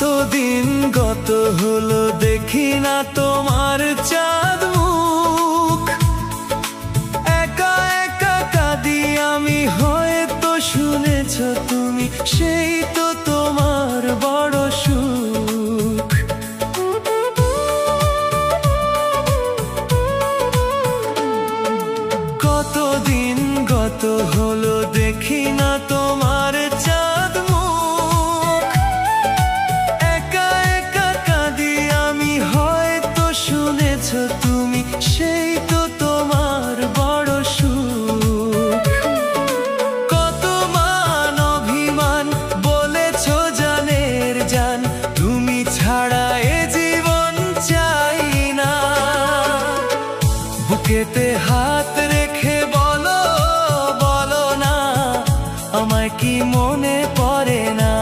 কতদিন গত হলো দেখি না তোমার চাঁদ মুখ। একা একা কাঁদি আমি, হয়তো শুনেছ তুমি, সেই তো তোমার বড় সুখ। কতদিন গত হলো দেখি না তোমার চাঁদ মুখ। একা একা কাঁদি আমি, হয়তো শুনেছ তুমি, সেই তো তোমার বড় সুখ। কত মান অভিমান বলেছ জানের জান, তুমি ছাড়া এ জীবন চাই না। বুকেতে হাত রেখে বলো, বলো না, আমায় কি মনে পড়ে না?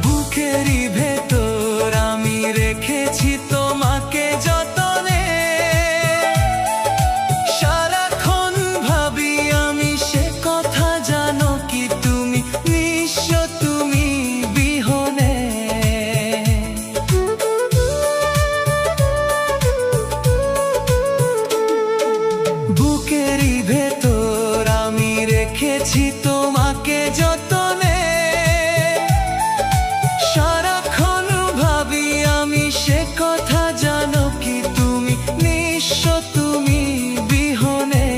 বুকেরই ভেতর আমি রেখেছি তোমাকে যতনে। সারাক্ষণ ভাবি আমি সে কথা, জানো কি তুমি, নিঃস্ব তুমি বিহনে। বুকেরই ভেতর আমি রেখেছি তোমাকে যতনে। সারাক্ষণ ভাবি আমি সে কথা, জানো কি তুমি, নিঃস্ব তুমি বিহনে।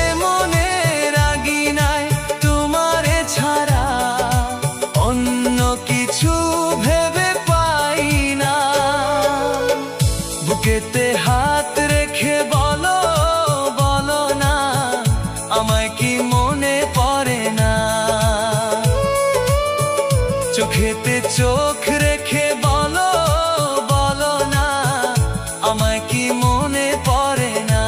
এমনে রাগি নাই তোমারে ছাড়া, অন্য কিছু ভেবে পাই না। বুকেতে হাত রেখে বলো, বলো না, আমায় কি মনে পড়ে না? চোখেতে চোখ রেখে বলো, বলো না, আমায় কি মনে পড়ে না?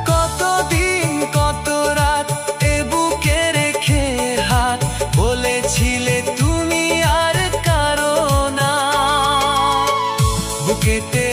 কতদিন কত রাত এ বুকে রেখে হাত, বলেছিলে তুমি আর কারো না। বুকেতে